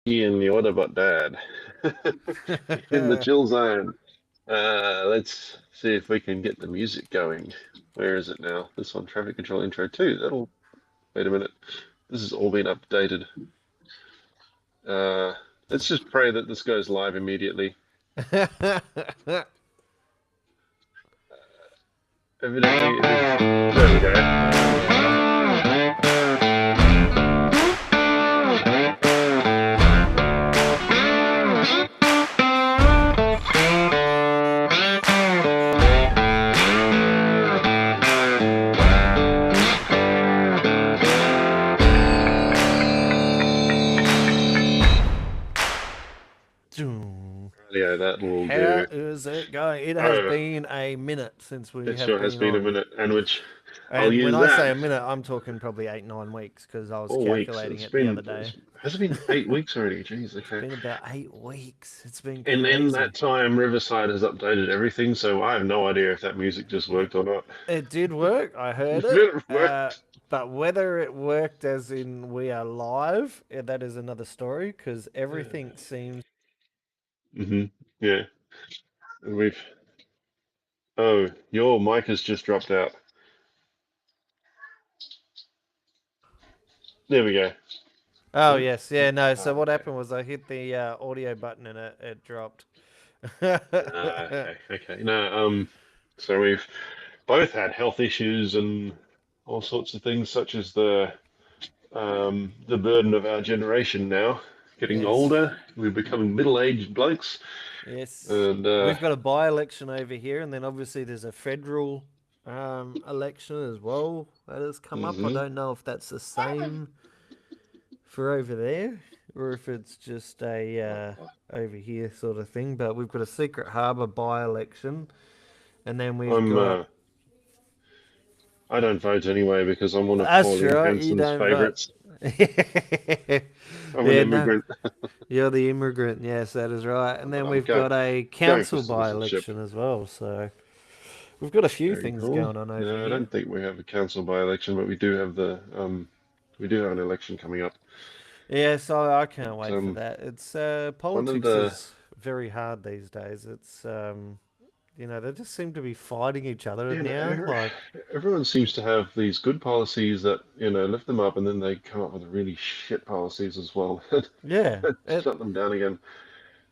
In the order but dad. In the chill zone. Let's see if we can get the music going. Where is it now? This one, traffic control intro 2. That'll. Wait a minute. This has all been updated. Uh, let's just pray that this goes live immediately. Evidently, it is. There we go. Yeah, that will How do. is it going? It has Oh, been a minute since we it have sure has been been a on. minute, and which I'll And when use I that. say a minute, I'm talking probably 8, 9 weeks because I was 4 weeks. calculating It's it the been. other day. Has it been 8 weeks already? Jeez. It's Okay. been about 8 weeks. It's been And in crazy. that time, Riverside has updated everything, so I have no idea if that music just worked or not. It did work. I heard it. It worked. But whether it worked as in we are live, that is another story because everything seems. Yeah. And we've. Oh, your mic has just dropped out. There we go. Oh, No? yes. Yeah, no. So Oh, what okay. happened was I hit the audio button and it dropped. Okay. Okay. No. So we've both had health issues and all sorts of things, such as the burden of our generation now, getting Yes. older. We're becoming middle-aged blokes, Yes. and We've got a by election over here, and then obviously there's a federal election as well that has come up. I mhm. don't know if that's the same for over there or if it's just a over here sort of thing. But we've got a Secret Harbour by election, and then we've I'm. got. I don't vote anyway because I'm one of That's Pauline right, you Hanson's don't vote. favourites. I'm an Yeah, no. immigrant. You're the immigrant, yes, that is right. And But then I'm we've got a going for council by citizenship. election as well, so we've got a few Very things cool. going on over No, I here. don't think we have a council by-election, but we do have an election coming up. Yeah, so I can't But, wait for that. It's one of politics the is very hard these days. It's they just seem to be fighting each other you now. know, Like, everyone seems to have these good policies that lift them up, and then they come up with really shit policies as well yeah, that shut them down again.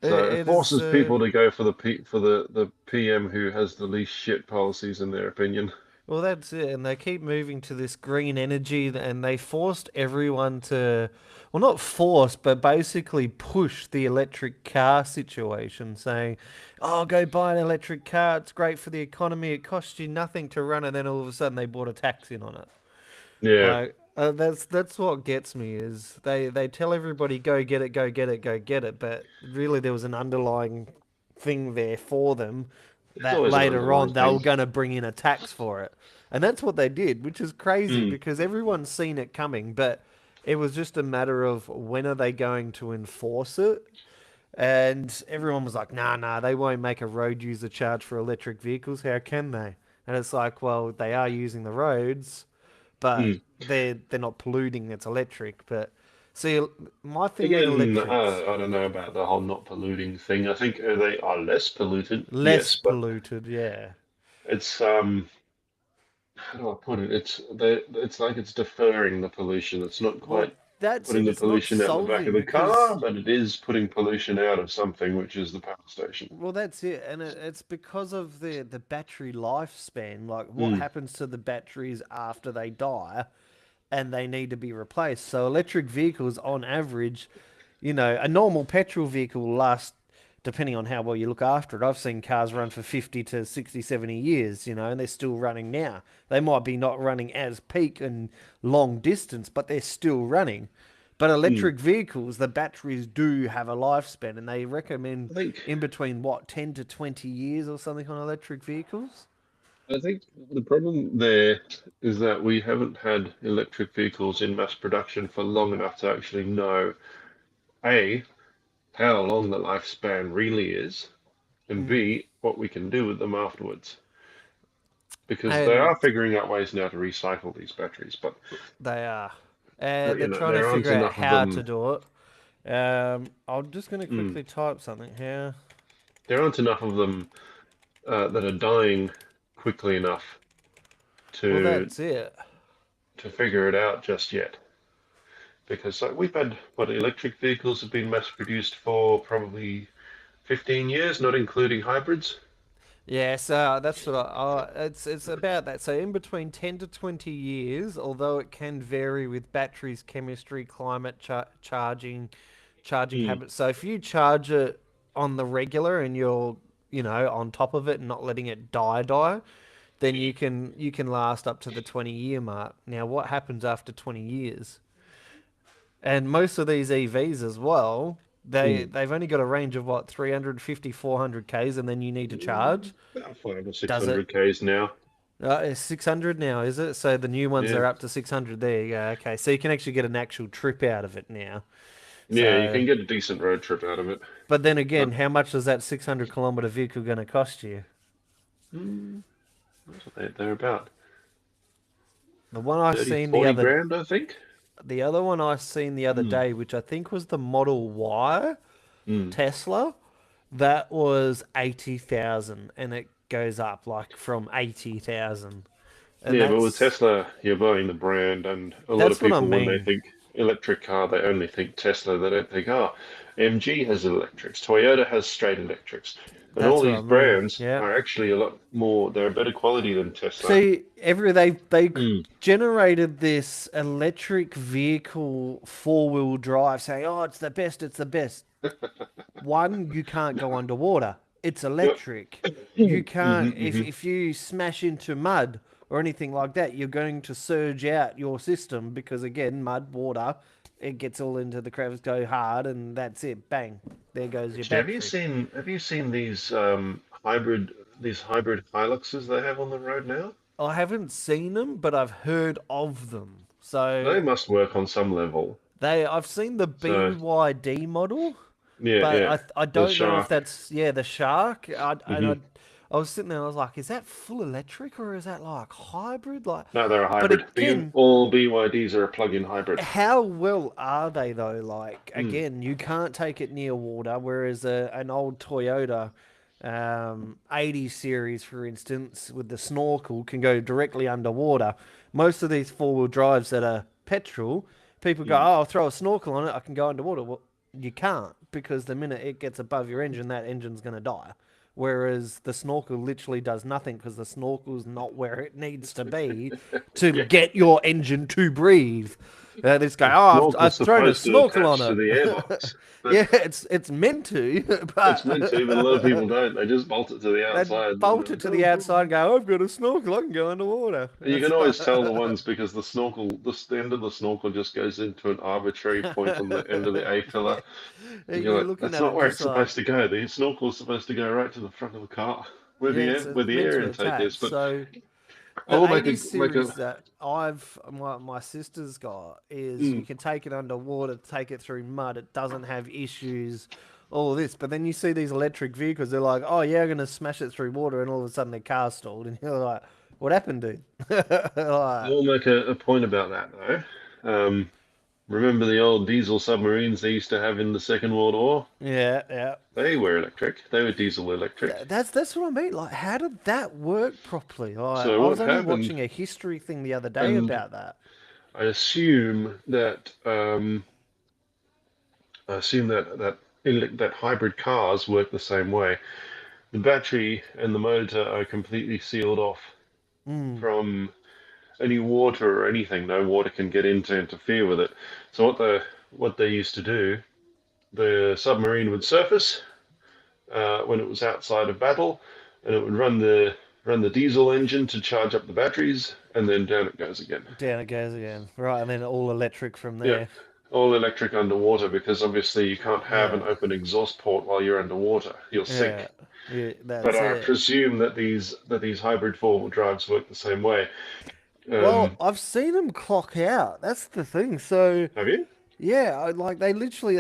it, So it it is. forces people to go for the PM who has the least shit policies in their opinion. Well, that's it, and they keep moving to this green energy, and they forced everyone to, well, not force, but basically push the electric car situation, saying, "Oh, go buy an electric car. It's great for the economy. It costs you nothing to run." And then all of a sudden, they bought a tax in on it. Yeah. Like, that's what gets me is they tell everybody go get it, go get it, go get it, but really there was an underlying thing there for them There's that always an later underlying on they were thing. going to bring in a tax for it, and that's what they did, which is crazy Mm. because everyone's seen it coming, but it was just a matter of when are they going to enforce it. And everyone was like, nah, nah, they won't make a road user charge for electric vehicles. How can they? And it's like, well, they are using the roads, but Mm. they're not polluting. It's electric. But see, my thing with Again, electrics, I don't know about the whole not polluting thing. I think they are less polluted, less yes, but polluted. Yeah. it's how do I put it? It's like it's deferring the pollution. It's not Well, quite that's putting it. the It's not pollution out the back of solving the car, because but it is putting pollution out of something, which is the power station. well, that's it, and it's because of the battery lifespan. Like, what Mm. happens to the batteries after they die, and they need to be replaced. So, electric vehicles, on average, a normal petrol vehicle lasts, depending on how well you look after it. I've seen cars run for 50 to 60, 70 years, and they're still running now. They might be not running as peak and long distance, but they're still running. But Mm. electric vehicles, the batteries do have a lifespan, and they recommend I think in between what 10 to 20 years or something on electric vehicles. I think the problem there is that we haven't had electric vehicles in mass production for long enough to actually know A, how long the lifespan really is, and Mm. B, what we can do with them afterwards. Because they And are figuring out ways now to recycle these batteries, but they are. And they're trying to there aren't figure out enough of how to them. do it. I'm just going to Mm. quickly type something here. There aren't enough of them that are dying quickly enough Well, to that's it. figure it out just yet. Because we've had what electric vehicles have been mass produced for probably 15 years, not including hybrids. Yeah, so that's what it's about that. So in between 10 to 20 years, although it can vary with batteries, chemistry, climate, charging Mm. habits. So if you charge it on the regular and you're, on top of it and not letting it die, then you can last up to the 20-year mark. Now, what happens after 20 years? And most of these EVs as well, Mm. they've only got a range of what, 350, 400 Ks, and then you need to charge. About 500 or Does it? 600 Ks now. It's 600 now, is it? So the new ones Yeah. are up to 600. There you go. Okay, so you can actually get an actual trip out of it now. Yeah, you So, can get a decent road trip out of it. but then Uh, again, how much is that 600-kilometer vehicle going to cost you? mm, that's what they're about. The one I 30, seen the 40 other, grand, I think. the other one I seen the other Mm. day, which I think was the Model Y Mm. Tesla, that was 80,000, and it goes up like from 80,000, and Yeah, but with Tesla, you're buying the brand, and a lot of that's what I people, when they mean. think electric car, they only think Tesla. They don't think, oh, MG has electrics, Toyota has straight electrics, and all That's what I these mean. brands Yeah. are actually a lot more. They're a better quality than Tesla. See, they Mm. generated this electric vehicle four-wheel drive, saying, "Oh, it's the best, it's the best." One, you can't go underwater. It's Yep. electric. You hmm can't hmm if you smash into mud or anything like that, you're going to surge out your system because again, mud, water, it gets all into the crevice, go hard, and that's it. Bang, there goes your Actually, battery. have you seen these hybrid Hiluxes they have on the road now? I haven't seen them, but I've heard of them. They So must work on some level. I've seen the So BYD model, yeah, but yeah, I the don't know if Shark. that's, yeah, the Shark. hmm I was sitting there, I was like, is that full electric or is that like hybrid? Like, No, they're a but hybrid. again, All BYDs are a plug-in hybrid. how well are they though? Like, Mm. again, you can't take it near water, whereas an old Toyota 80 series, for instance, with the snorkel, can go directly underwater. Most of these four-wheel drives that are petrol, people go, Mm. "Oh, I'll throw a snorkel on it, I can go underwater." Well, you can't because the minute it gets above your engine, that engine's going to die. Whereas the snorkel literally does nothing because the snorkel's not where it needs to be to Yeah, get your engine to breathe. This guy, the oh, snorkel's I've thrown a supposed to snorkel on attach to it. the airbox, but Yeah, it's meant to, it's meant to. But a lot of people but don't. They just bolt it to the they outside, and bolt they're it like, to the oh, oh. outside and go, I've got a snorkel, I can go underwater. You That's can always tell the ones because the end of the snorkel just goes into an arbitrary point on the end of the A yeah. pillar. And you're You're like, looking that's at not it where just it's like, supposed to go. The snorkel's supposed to go right to the front of the car yeah, it's where the meant air to intake is. attach. But So I the will 80 make a series that my sister's got is you mm, can take it underwater, take it through mud. It doesn't have issues, all of this. But then you see these electric vehicles, they're like, oh yeah, I'm gonna smash it through water, and all of a sudden their car's stalled, and you're like, what happened, dude? I Like, will make a point about that though. Remember the old diesel submarines they used to have in the Second World War? yeah, yeah. They were electric. They were diesel electric. That's what I mean. Like, how did that work properly? Like, So I what was only happened? watching a history thing the other day And about that. I assume that that hybrid cars work the same way. The battery and the motor are completely sealed off Mm, from any water or anything. No water can get in to interfere with it. So what they used to do, the submarine would surface when it was outside of battle, and it would run the diesel engine to charge up the batteries, and then down it goes again. down it goes again. Right, and then all electric from Yeah, there. all electric underwater because obviously you can't have an Yeah, open exhaust port while you're underwater. You'll yeah, sink. yeah. But That's I it. presume that these hybrid four-wheel drives work the same way. Well, Um, I've seen them clock out. That's the thing. So have you? yeah, like they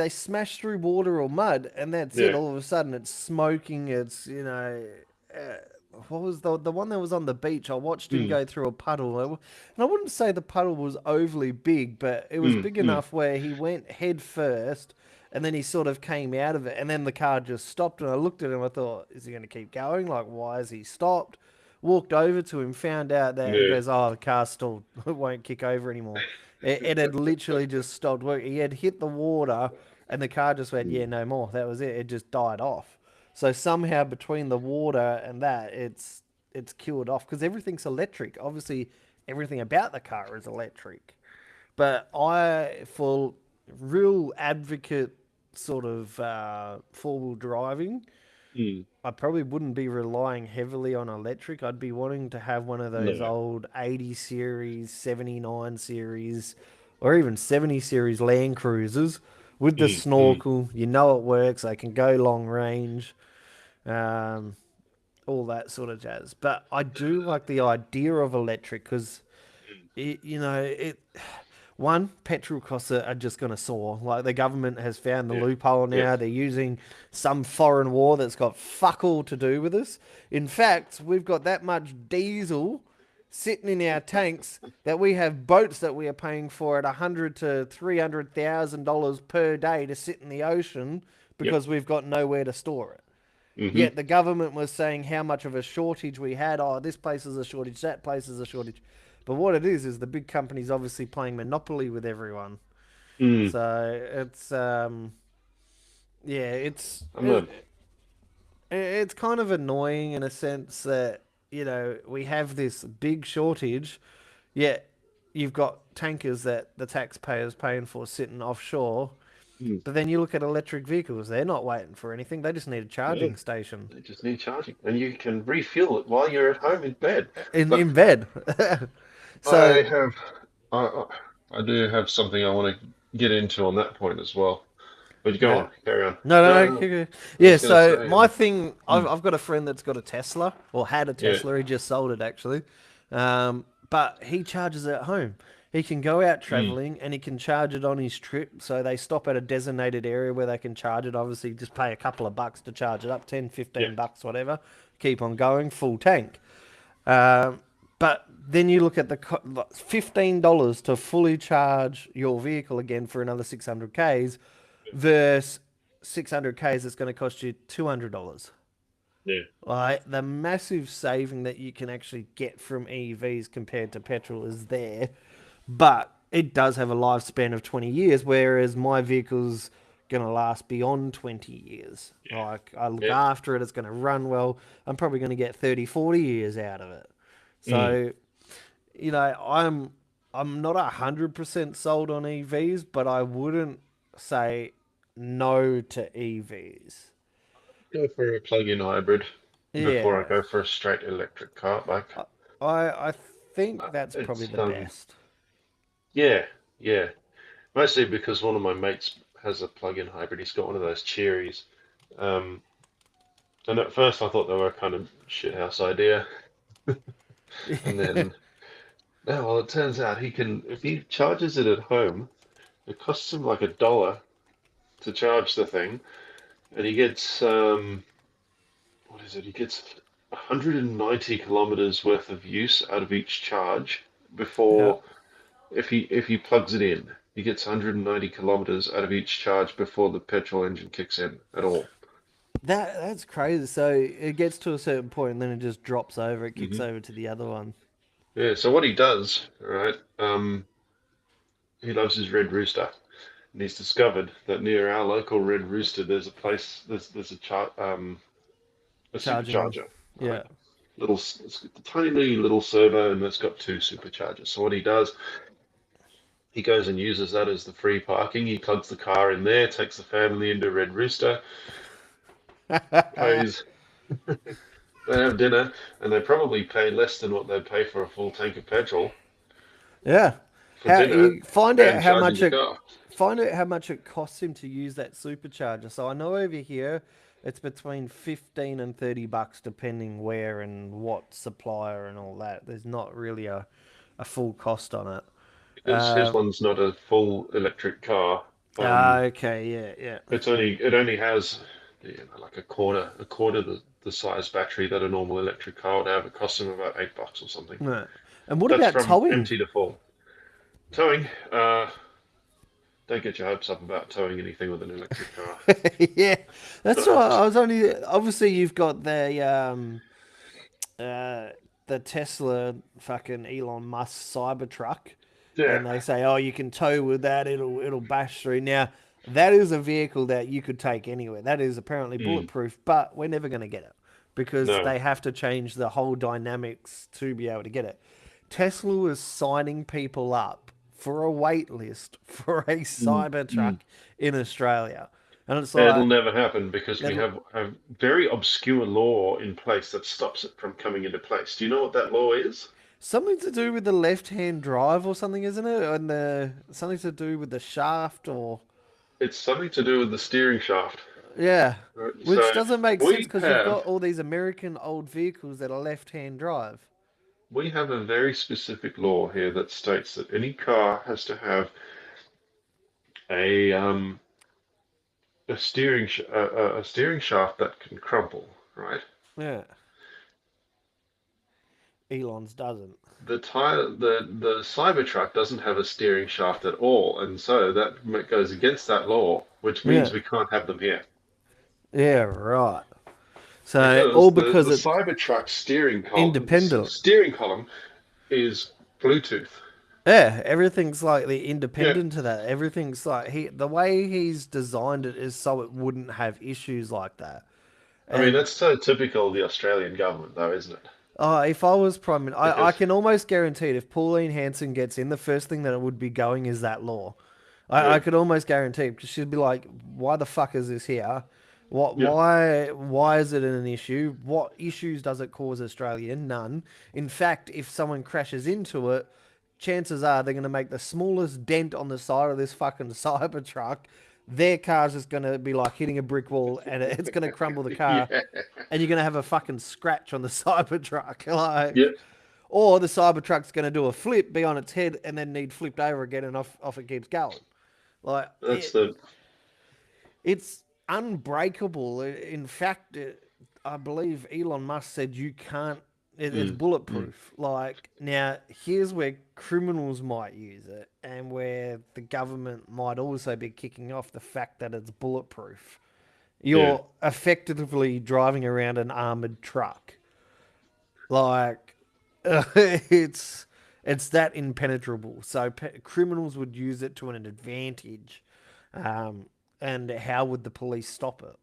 smash through water or mud, and that's it. Yeah. All of a sudden, it's smoking. It's what was the one that was on the beach? I watched him Mm, go through a puddle, and I wouldn't say the puddle was overly big, but it was mm, big mm. enough where he went head first, and then he sort of came out of it, and then the car just stopped, and I looked at him, I thought, is he going to keep going? Like, why has he stopped? Walked over to him, found out that he Yeah. goes, oh, the car's stalled, it won't kick over anymore. It had literally just stopped working. He had hit the water, and the car just went, yeah, no more. That was it. It just died off. So somehow between the water and that, it's killed off because everything's electric. Obviously, everything about the car is electric. But for real advocate sort of four wheel driving, Mm. I probably wouldn't be relying heavily on electric. I'd be wanting to have one of those No. old 80 series, 79 series, or even 70 series Land Cruisers with the Mm. snorkel. You know it works. They can go long range, um, all that sort of jazz. But I do like the idea of electric because it one, petrol costs are just going to soar. Like the government has found the Yeah. loophole Yeah. now. They're using some foreign war that's got fuck all to do with us. In fact, we've got that much diesel sitting in our tanks that we have boats that we are paying for at $100 to $300,000 per day to sit in the ocean Yep. because we've got nowhere to store it. Hmm. Yet the government was saying how much of a shortage we had. Oh, this place is a shortage, that place is a shortage. But what it is the big companies obviously playing monopoly with everyone. Mm. So it's yeah, I'm a it's kind of annoying in a sense that we have this big shortage, yet you've got tankers that the taxpayers paying for sitting offshore. mm. But then you look at electric vehicles; they're not waiting for anything. They just need a Yeah. charging station They just need charging, and you can refuel it while you're at home in bed. But in bed. So I have, I, I do have something I want to get into on that point as well. But go yeah. on, carry on. No, no, No, no. no, no. I Yeah, was gonna so say, my thing, mm, I've got a friend that's got a Tesla, or had a yeah, Tesla. He just sold it actually. But he charges it at home. He can go out mm, traveling and he can charge it on his trip. So they stop at a designated area where they can charge it. Obviously, just pay a couple of bucks to charge it up, 10, yeah, 15 bucks, whatever. Keep on going, full tank. Um, but then you look at the $15 to fully charge your vehicle again for another 600 Ks versus 600 Ks it's going to cost you $200. yeah. Like the massive saving that you can actually get from EVs compared to petrol is there, but it does have a lifespan of 20 years, whereas my vehicle's going to last beyond 20 years. Like I look Yeah. after it, it's going to run well. I'm probably going to get 30, 40 years out of it. Mm. So, I'm not 100% sold on EVs, but I wouldn't say no to EVs. Go for a plug-in hybrid before I Yeah, go for a straight electric car. Like, I think that's probably it's the best. yeah, yeah. Mostly because one of my mates has a plug-in hybrid. He's got one of those Cheries. Um, and at first I thought they were a kind of shithouse idea, and then no, well, it turns out he can if he charges it at home. It costs him like $1 to charge the thing, and he gets what is it? He gets 190 kilometers worth of use out of each charge Yeah. before if he plugs it in. He gets 190 kilometers out of each charge before the petrol engine kicks in at all. That's crazy. So it gets to a certain point and then it just drops over. It kicks Hmm. over to the other one. Yeah, so what he does, right? He loves his Red Rooster, and he's discovered that near our local Red Rooster, there's a place, there's a Charging. supercharger, right? Yeah. It's got the tiny little servo, and it's got two superchargers. So what he does, he goes and uses that as the free parking. He plugs the car in there, takes the family into Red Rooster, pays, they have dinner, and they probably pay less than what they'd pay for a full tank of petrol Yeah. for How dinner you find out and how charging much the it car. find out how much it costs him to use that supercharger. So I know over here it's between 15 and 30 bucks depending where and what supplier and all that. There's not really a full cost on it. Because his one's not a full electric car. Okay, yeah, yeah. It only has like a quarter the size battery that a normal electric car would have. It costs him about $8 or something. No. And what That's about from towing? empty to full. Towing, don't get your hopes up about towing anything with an electric car. Yeah, that's right. I was only obviously you've got uh, the Tesla fucking Elon Musk Cybertruck, Yeah. and they say, oh, you can tow with that. It'll bash through. Now that is a vehicle that you could take anywhere. That is apparently Mm, bulletproof, but we're never going to get it because no. they have to change the whole dynamics to be able to get it. Tesla was signing people up for a wait list for a Mm, Cybertruck mm. in Australia. And it's It'll like, never happen because we it'll- have a very obscure law in place that stops it from coming into place. Do you know what that law is? something to do with the left-hand drive or something, isn't it? And something to do with the shaft or It's something to do with the steering shaft. yeah, Right? which So doesn't make sense we because you've have got all these American old vehicles that are left-hand drive. we have a very specific law here that states that any car has to have a a steering shaft that can crumple, right? Yeah, Elon's doesn't. The Cybertruck doesn't have a steering shaft at all, and so that goes against that law, which means Yeah, we can't have them here yeah, right. So all because because the it's Cybertruck independent. steering column is Bluetooth. Yeah, everything's like the Yeah, independent to that. Everything's like the way he's designed it is so it wouldn't have issues like that. I mean And that's so typical of the Australian government, though, isn't it? if I was prime minister, I Because can almost guarantee it. If Pauline Hanson gets in, the first thing that it would be going is that law. I yeah, could almost guarantee because she'd be like, "Why the fuck is this here? What? yeah, Why is it an issue? What issues does it cause Australia? None. In fact, if someone crashes into it, chances are they're going to make the smallest dent on the side of this fucking Cybertruck. Their car's just going to be like hitting a brick wall, and it's going to crumble the car, yeah, and you're going to have a fucking scratch on the Cybertruck, yeah. like." Or the Cybertruck's going to do a flip, be on its head, and then need flipped over again, and off it keeps going. Like That's the it's unbreakable. In fact, I believe Elon Musk said you can't. It's mm, mm, bulletproof. Like now, here's where criminals might use it, and where the government might also be kicking off the fact that it's bulletproof. yeah. You're effectively driving around an armored truck. Like it's it's that impenetrable. So criminals would use it to an advantage. Um, and how would the police stop it?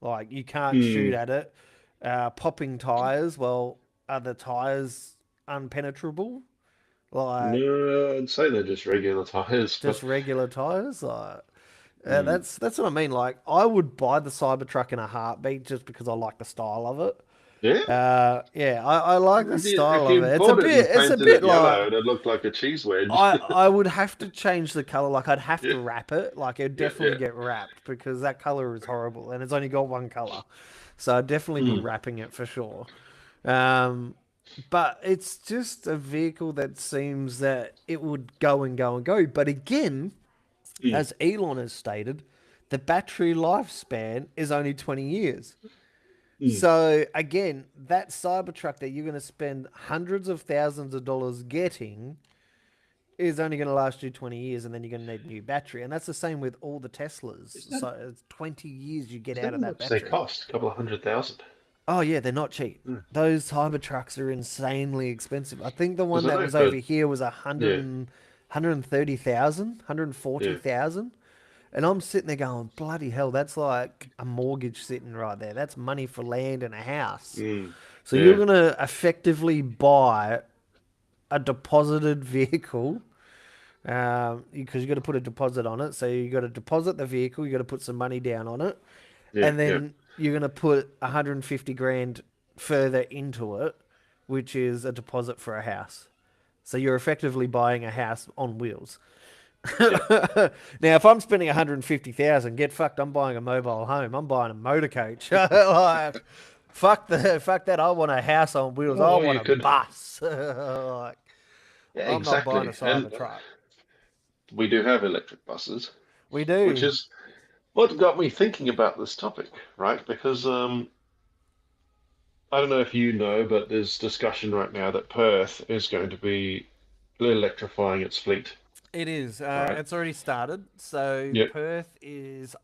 Like you can't shoot Mm. at it. Popping tires. Well, are the tires unpenetrable? Like No, I'd say they're just regular tires, but just regular tires? Like mm, that's what I mean. Like I would buy the Cybertruck in a heartbeat just because I like the style of it. yeah. Yeah, I like the If style you of it. bought it and It's a painted bit it like yellow, it'd look like a cheese wedge. I would have to change the color. Like I'd have Yeah, to wrap it. Like it'd yeah, definitely yeah. get wrapped because that color is horrible and it's only got one color. So I'd definitely be Mm, wrapping it for sure. Um, but it's just a vehicle that seems that it would go and go and go. But again, mm, as Elon has stated, the battery lifespan is only 20 years. mm. So again, that Cybertruck that you're going to spend hundreds of thousands of dollars getting is only going to last you 20 years and then you're going to need a new battery. And that's the same with all the Is Teslas. that So it's 20 years you get is that out how of that much they battery. cost? A couple of 100,000. Oh, yeah, they're not cheap. Mm. Those Cybertrucks are insanely expensive. I think the one Because I that know was over for here was yeah, 130,000, yeah, 140,000. And I'm sitting there going, bloody hell, that's like a mortgage sitting right there. That's money for land and a house. mm, So you're yeah, going to effectively buy a deposited vehicle because you got to put a deposit on it. So you got to deposit the vehicle, you got to put some money down on it, yeah, and yeah. then you're going to put 150 grand further into it, which is a deposit for a house. So you're effectively buying a house on wheels. Yeah. Now, if I'm spending 150,000, get fucked. I'm buying a mobile home. I'm buying a motor coach. Like, fuck that. I want a house on wheels. I Oh, want you a could. bus. Like, Yeah, I'm not buying a exactly. And Cybertruck. we do have electric buses, We which do. is what got me thinking about this topic, right? Because I don't know if you know, but there's discussion right now that Perth is going to be electrifying its fleet. It is. right? It's already started. So Yep. Perth is,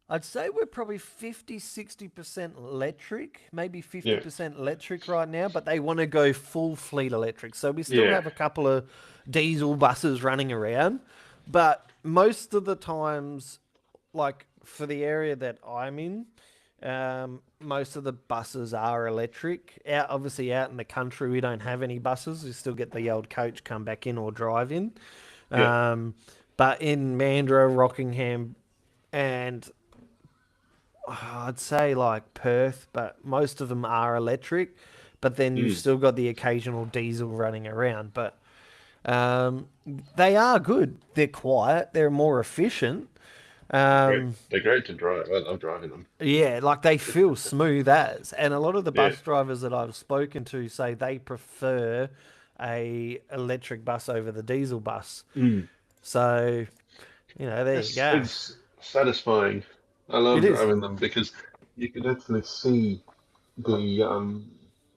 I'd say we're probably 50, 60% electric, maybe Yeah. 50% electric right now, but they want to go full fleet electric. So we still Yeah. have a couple of diesel buses running around, but most of the times, like for the area that I'm in, most of the buses are electric. Obviously, out in the country, we don't have any buses. We still get the old coach come back in or drive in. Yeah. Um, but in Mandurah, Rockingham, and I'd say like Perth, but most of them are electric. But then you've Mm. still got the occasional diesel running around. But um, they are good. They're quiet. They're more efficient. Great. Um, They're great to drive. I love driving them. yeah, like they feel smooth as. And a lot of the Yeah. bus drivers that I've spoken to say they prefer a electric bus over the diesel bus. Mm. So, there you go. It's satisfying. I It love is. driving them because you can actually see the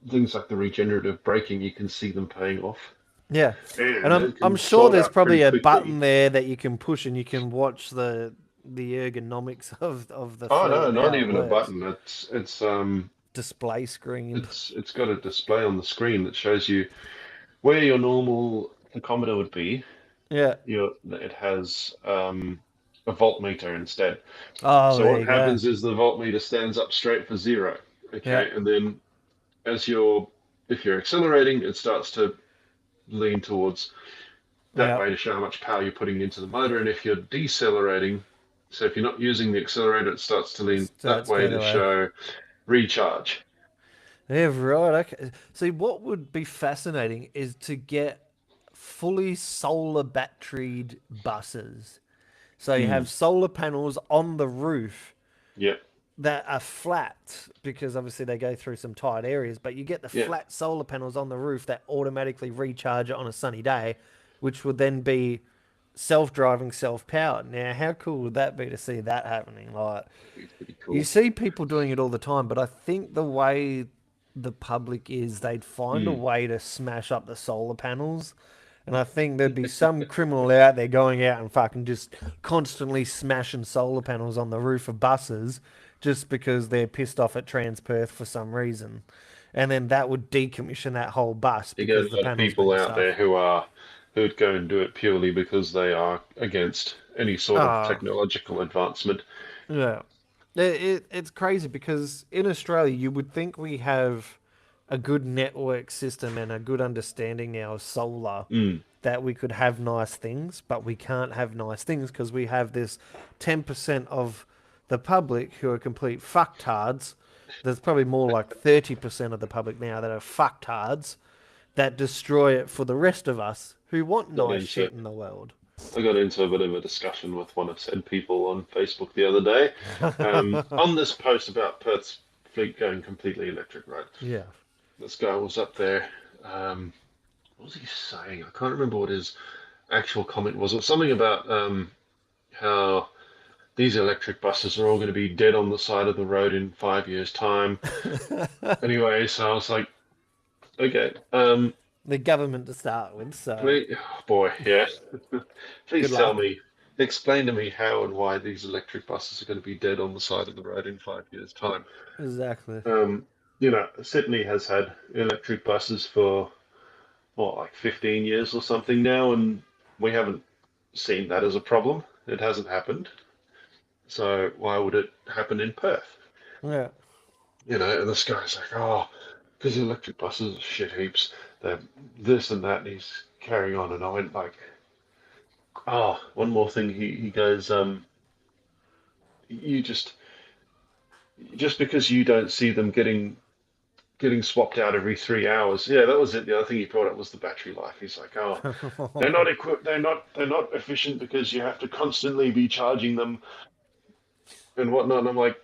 things like the regenerative braking. You can see them paying off, Yeah. And and I'm it I'm can sure sort there's out pretty probably a quickly. button there that you can push and you can watch the ergonomics of the Oh fleet no, and not how it even a works. button. Display screen. It's got a display on the screen that shows you where your normal tachometer would be. Yeah. It has a voltmeter instead. Oh, So there what you go. happens is the voltmeter stands up straight for zero. Yeah. Okay, and then as you're if you're accelerating, it starts to lean towards that Yeah. way to show how much power you're putting into the motor. And if you're decelerating, so if you're not using the accelerator, it starts to lean that Starts way the to other way. show recharge. Yeah, right. Okay. See, what would be fascinating is to get fully solar batteried buses. So you Mm, have solar panels on the roof yeah, that are flat because obviously they go through some tight areas, but you get the yeah. flat solar panels on the roof that automatically recharge it on a sunny day, which would then be self-driving, self-powered. Now, how cool would that be to see that happening? Like, That'd be pretty you cool. see people doing it all the time, but I think the way the public is, they'd find a Mm. way to smash up the solar panels. And I think there'd be some criminal out there going out and fucking just constantly smashing solar panels on the roof of buses just because they're pissed off at Transperth for some reason. And then that would decommission that whole bus You get because a the lot of panel's people been out there stuffed. who'd go and do it purely because they are against any sort of Ah, technological advancement. yeah. It's crazy because in Australia, you would think we have a good network system and a good understanding now of solar Mm. that we could have nice things, but we can't have nice things because we have this 10% of the public who are complete fucktards. There's probably more like 30% of the public now that are fucktards that destroy it for the rest of us who want Got nice into shit in the world. I got into a bit of a discussion with one of said people on Facebook the other day, on this post about Perth's fleet going completely electric, right? Yeah. This guy was up there. Um, what was he saying? I can't remember what his actual comment was. It was something about how these electric buses are all going to be dead on the side of the road in 5 years' time. Anyway, so I was like, okay, The government to start with, so please, oh boy, yeah. good Please tell luck. me, explain to me how and why these electric buses are going to be dead on the side of the road in 5 years' time. Exactly. Um, Sydney has had electric buses for what, like 15 years or something now, and we haven't seen that as a problem. It hasn't happened. So why would it happen in Perth? Yeah. And this guy's like, oh, because electric buses are shit heaps. They're this and that, and he's carrying on. And I went like, oh, one more thing. He goes, you just because you don't see them getting swapped out every 3 hours. Yeah, that was it. The other thing he brought up was the battery life. He's like, oh, they're not equipped. They're not efficient because you have to constantly be charging them and whatnot. And I'm like,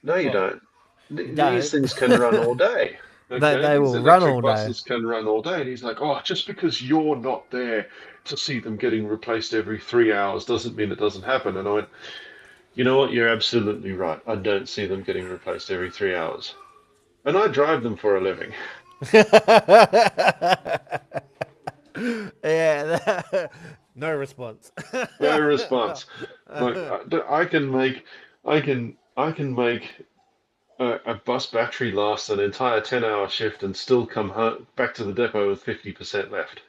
no, you Well, don't. you These don't. things can run all day. Okay, They these will run electric all day. buses can run all day. And he's like, oh, just because you're not there to see them getting replaced every 3 hours doesn't mean it doesn't happen. And I went, you know what? You're absolutely right. I don't see them getting replaced every 3 hours. And I drive them for a living. Yeah, no response. No response. Like I can make a bus battery last an entire 10-hour shift and still come back to the depot with 50% left.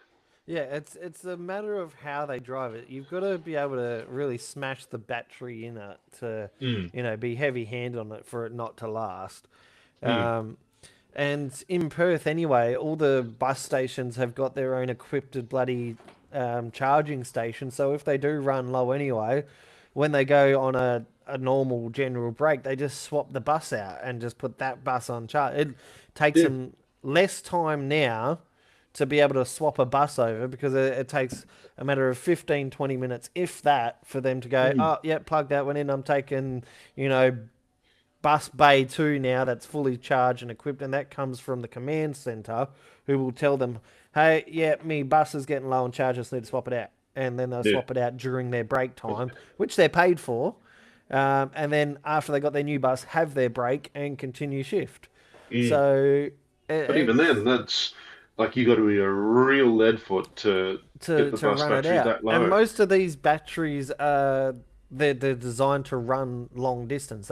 Yeah, it's a matter of how they drive it. You've got to be able to really smash the battery in it to, Mm, be heavy handed on it for it not to last. mm, Um, and in Perth, anyway, all the bus stations have got their own equipped bloody charging station. So if they do run low anyway, when they go on a normal general break, they just swap the bus out and just put that bus on charge. It takes yeah. them less time now to be able to swap a bus over because it takes a matter of 15, 20 minutes, if that, for them to go, Mm, oh, yeah, plug that one in. I'm taking, you know, bus bay 2 now that's fully charged and equipped. And that comes from the command center who will tell them, hey, yeah, me bus is getting low on charge. I just need to swap it out. And then they'll yeah. swap it out during their break time, which they're paid for. And then after they got their new bus, have their break and continue shift. Mm. So But even then, it's that's like you got to be a real lead foot to get the to bus run it battery out. that And low. most of these batteries are they're designed to run long distance.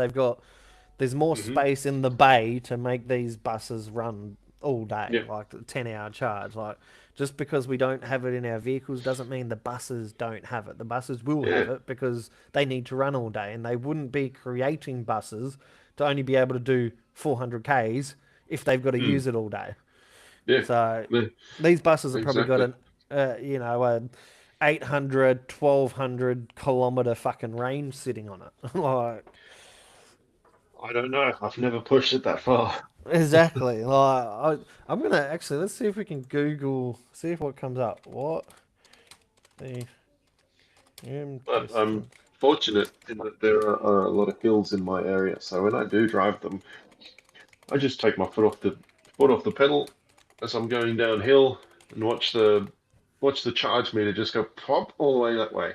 There's more Hmm. space in the bay to make these buses run all day, Yeah, like a 10-hour charge. Like just because we don't have it in our vehicles doesn't mean the buses don't have it. The buses will yeah. have it because they need to run all day, and they wouldn't be creating buses to only be able to do 400 k's if they've got to Mm, use it all day. yeah. So Yeah, these buses have probably got exactly. an, a 800, 1200 kilometer fucking range sitting on it. Like, I don't know. I've never pushed it that far. exactly. I'm gonna actually let's see if we can Google, see if what comes up. What the But I'm distance? fortunate in that there are a lot of hills in my area. So when I do drive them, I just take my foot off the pedal as I'm going downhill and watch the charge meter just go pop all the way that way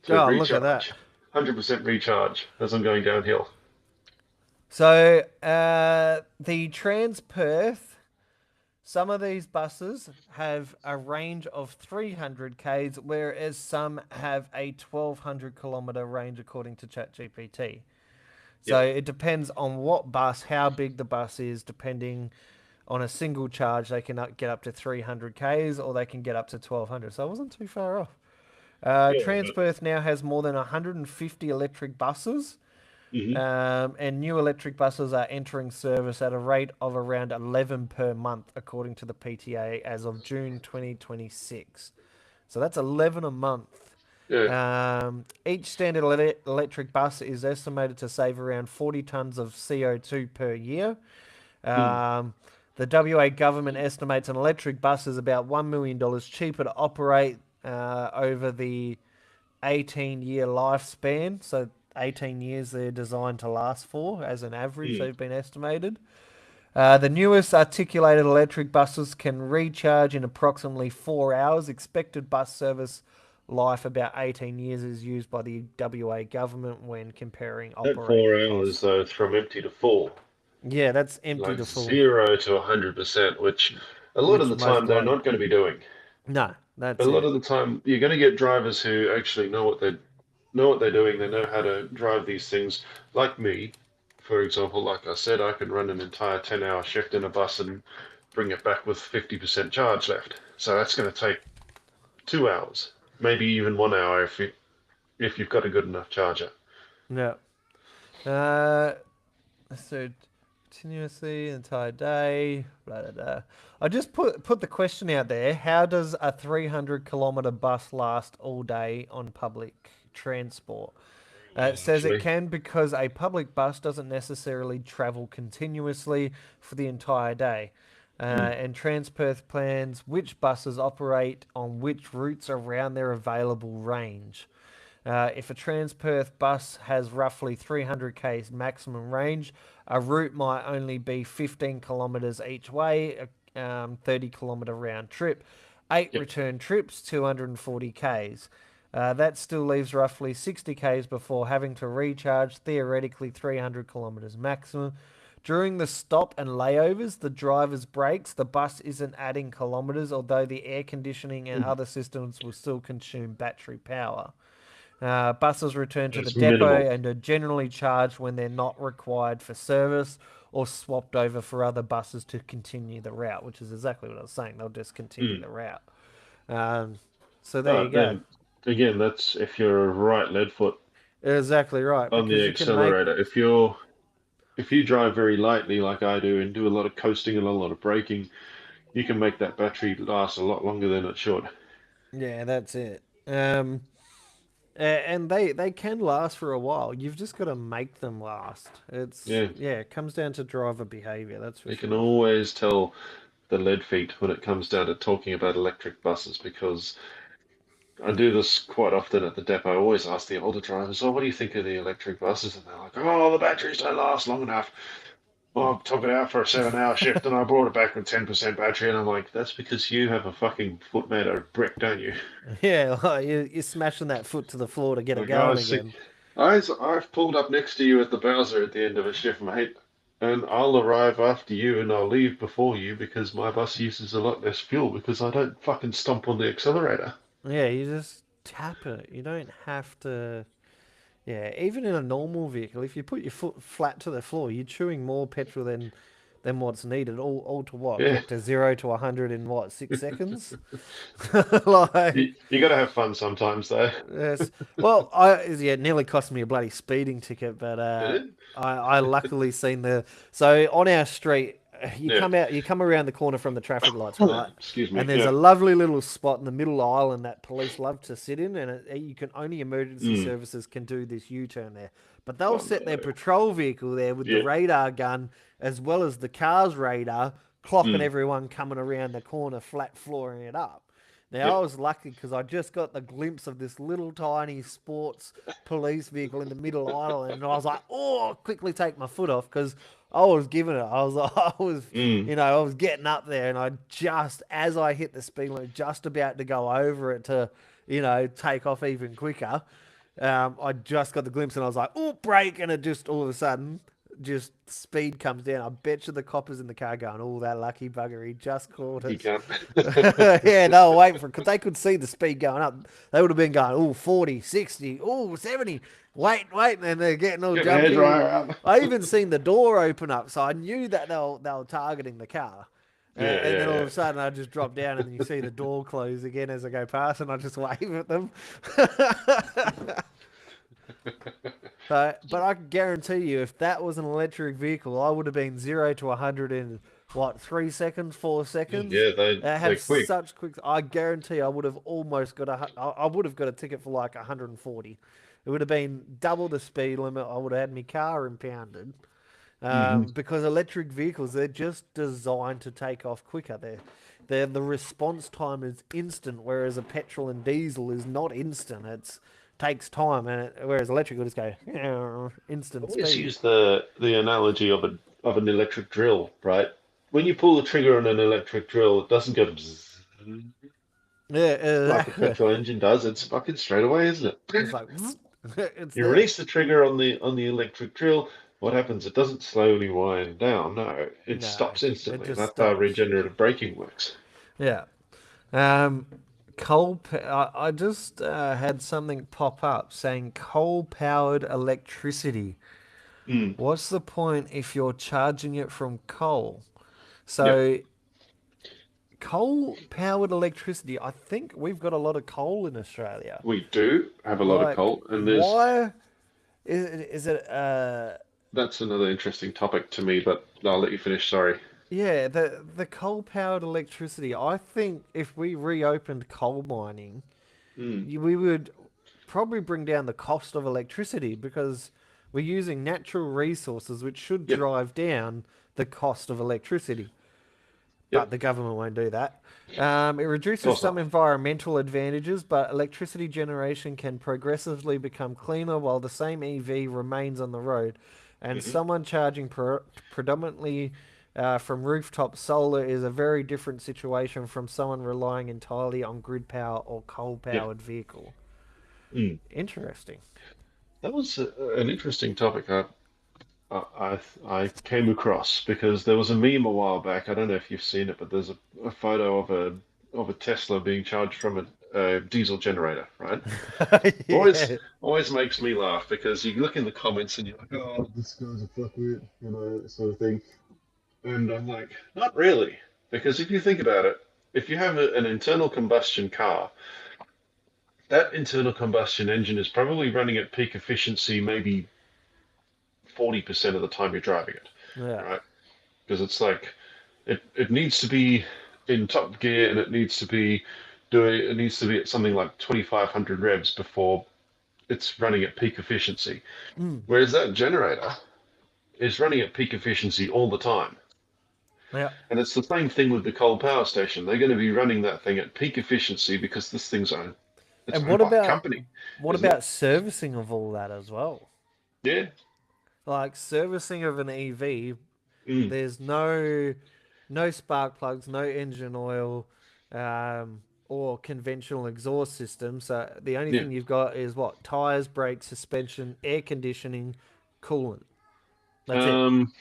to Oh, look at that. recharge. 100% recharge as I'm going downhill. So the Transperth, some of these buses have a range of 300 k's, whereas some have a 1200 kilometer range, according to ChatGPT. So Yep. it depends on what bus, how big the bus is, depending on a single charge, they can get up to 300 k's or they can get up to 1200. So I wasn't too far off. Yeah, but Transperth now has more than 150 electric buses, hmm and new electric buses are entering service at a rate of around 11 per month, according to the PTA, as of June 2026. So that's 11 a month. yeah, Each standard electric bus is estimated to save around 40 tonnes of CO2 per year. mm, Um, the WA government estimates an electric bus is about $1 million cheaper to operate over the 18-year lifespan. So 18 years they're designed to last for, as an average, mm. they've been estimated. The newest articulated electric buses can recharge in approximately 4 hours. Expected bus service life about 18 years is used by the WA government when comparing That four operating hours costs. though, it's from empty to full, Yeah, that's empty like to full, 0 to 100%, which a lot of which the most time they're won't. not going to be doing. No, A that's lot it. of the time, you're going to get drivers who actually know what they're doing. They know how to drive these things. Like me, for example, like I said, I can run an entire 10-hour shift in a bus and bring it back with 50% charge left. So that's going to take 2 hours, maybe even 1 hour if you've got a good enough charger. No. Uh, so continuously entire day. Blah, blah, blah. I just put the question out there. How does a 300 kilometer bus last all day on public transport? It Well, says it actually, can because a public bus doesn't necessarily travel continuously for the entire day. mm, And Transperth plans which buses operate on which routes around their available range. If a Transperth bus has roughly 300 k's maximum range, a route might only be 15 kilometres each way, a 30 kilometre round trip, 8 yep, return trips, 240 k's. That still leaves roughly 60 k's before having to recharge, theoretically 300 kilometres maximum. During the stop and layovers, the driver's brakes, the bus isn't adding kilometers, although the air conditioning and other systems will still consume battery power. Buses return to the It's depot minimal. and are generally charged when they're not required for service or swapped over for other buses to continue the route, which is exactly what I was saying. They'll just continue Mm. the route. Um, so there you But go. then again, that's if you're a right lead foot Exactly right, on because the you can make. accelerator. If you drive very lightly like I do and do a lot of coasting and a lot of braking, you can make that battery last a lot longer than it should. Yeah, that's it. And they can last for a while. You've just got to make them last. It's Yeah, yeah, it comes down to driver behavior, that's for you can sure. always tell the lead feet when it comes down to talking about electric buses because I do this quite often at the depot. I always ask the older drivers, "Oh, what do you think of the electric buses?" And they're like, "Oh, the batteries don't last long enough. Well, I took it out for a 7 hour shift and I brought it back with 10% battery." And I'm like, "That's because you have a fucking foot made out of brick, don't you?" Yeah, like you're smashing that foot to the floor to get it Like, oh, going see, again. I've pulled up next to you at the Bowser at the end of a shift, mate, and I'll arrive after you and I'll leave before you because my bus uses a lot less fuel because I don't fucking stomp on the accelerator. Yeah, you just tap it. You don't have to. Yeah, even in a normal vehicle, if you put your foot flat to the floor, you're chewing more petrol than what's needed. All to what? Yeah, Get to 0 to 100 in what, 6 seconds? Like, you got to have fun sometimes, though. yes. Well, it nearly cost me a bloody speeding ticket, but Did it? I luckily seen the so on our street. Yeah. You come around the corner from the traffic lights, right? Excuse me. And there's Yeah. a lovely little spot in the middle island that police love to sit in, and you can only emergency Mm. services can do this U-turn there. But they'll Oh set their no. patrol vehicle there with the Yeah. radar gun as well as the car's radar, clocking Mm. everyone coming around the corner, flat flooring it up. Yeah. Now, I was lucky because I just got the glimpse of this little tiny sports police vehicle in the middle island, and I was like, "Oh!" Quickly take my foot off because I was giving it. I was, Mm. I was getting up there, and I just, as I hit the speed limit, just about to go over it to, take off even quicker. I just got the glimpse, and I was like, "Oh, brake!" And it just all of a sudden, just speed comes down. I bet you the coppers in the car going, "Oh, that lucky bugger, he just caught You us." can't. Yeah, they were waiting for it because they could see the speed going up. They would have been going, oh, 40, 60, oh, 70. Wait, and they're getting all Get my hair jumpy. dryer out. I even seen the door open up, so I knew that they were targeting the car. Yeah, And then all yeah, of a sudden, I just drop down, and then you see the door close again as I go past, and I just wave at them. But I can guarantee you, if that was an electric vehicle, I would have been 0 to 100 in what, 3 seconds, 4 seconds. yeah. They They're have quick. such quick. I guarantee I would have almost got I would have got a ticket for like 140. It would have been double the speed limit. I would have had my car impounded. Hmm. Because electric vehicles, they're just designed to take off quicker. The response time is instant, whereas a petrol and diesel is not instant. It's takes time, whereas electric will just go I instant always speed. use the analogy of an electric drill, right? When you pull the trigger on an electric drill, it doesn't go bzzz Yeah, like a exactly. petrol engine does. It's fucking straight away, isn't It's it? like it's You there. release the trigger on the electric drill. What happens? It doesn't slowly wind down. No, it No, stops it instantly, and just that's how stops. regenerative braking works. Yeah. Um, I just had something pop up saying coal-powered electricity. Mm. What's the point if you're charging it from coal? Yep, So, coal-powered electricity. I think we've got a lot of coal in Australia. we do have a lot of Like, coal, and there's why is it? that's another interesting topic to me, but I'll let you finish. Sorry. Yeah, the coal-powered electricity. I think if we reopened coal mining, Mm. we would probably bring down the cost of electricity because we're using natural resources, which should Yep, drive down the cost of electricity. But yep, the government won't do that. It of reduces course some not. environmental advantages, but electricity generation can progressively become cleaner while the same EV remains on the road. And Hmm. someone charging predominantly from rooftop solar is a very different situation from someone relying entirely on grid power or coal Yeah. powered vehicle. Mm. Interesting. That was an interesting topic. I came across because there was a meme a while back. I don't know if you've seen it, but there's a photo of a Tesla being charged from a diesel generator, right? Always Yeah. always makes me laugh because you look in the comments and you're like, oh, this guy's a fuckwit, that sort of thing. And I'm like, not really, because if you think about it, if you have an internal combustion car, that internal combustion engine is probably running at peak efficiency maybe 40% of the time you're driving it, Yeah. right? Because it's like it needs to be in top gear and it needs to be at something like 2500 revs before it's running at peak efficiency. Mm. Whereas that generator is running at peak efficiency all the time. Yeah. And it's the same thing with the coal power station. They're going to be running that thing at peak efficiency because this thing's owned. It's And owned by a company, what isn't it? about servicing of all that as well? Yeah. Like servicing of an EV, Mm. there's no spark plugs, no engine oil, or conventional exhaust system. So the only Yeah. thing you've got is what? Tires, brakes, suspension, air conditioning, coolant. That's it. Um,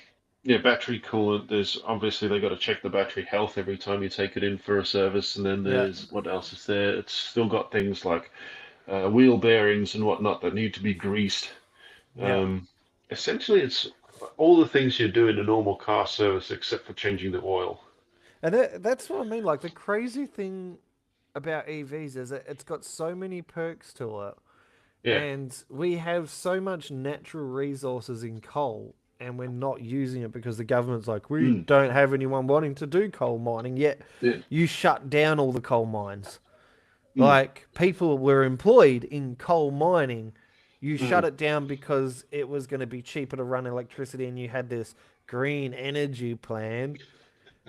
yeah, battery coolant. There's obviously they got to check the battery health every time you take it in for a service, and then Yeah. there's what else is there? It's still got things like wheel bearings and whatnot that need to be greased. Yeah. Um, Essentially, it's all the things you do in a normal car service except for changing the oil. And that's what I mean. Like the crazy thing about EVs is that it's got so many perks to it. Yeah. And we have so much natural resources in coal, and we're not using it because the government's like, we Mm. don't have anyone wanting to do coal mining, yet Yeah. you shut down all the coal mines. Mm. Like, people were employed in coal mining. You shut Mm. it down because it was going to be cheaper to run electricity, and you had this green energy plan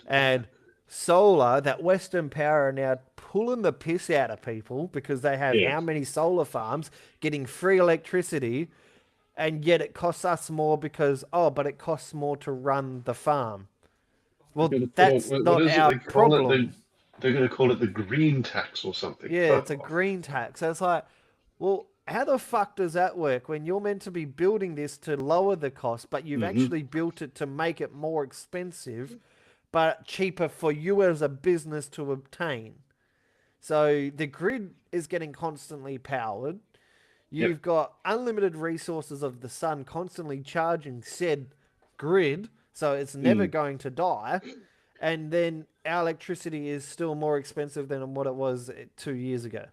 and solar that Western Power are now pulling the piss out of people because they have Yeah. how many solar farms getting free electricity, and yet it costs us more because, oh, but it costs more to run the farm. They're Well, going to put that's what not is it our they call it? problem. They're going to call it the green tax or something. Yeah, it's Fuck a off. green tax. So it's like, well, how the fuck does that work when you're meant to be building this to lower the cost, but you've Hmm. actually built it to make it more expensive, but cheaper for you as a business to obtain? So the grid is getting constantly powered. Yep. You've got unlimited resources of the sun constantly charging said grid, so it's never Mm. going to die. And then our electricity is still more expensive than what it was 2 years ago.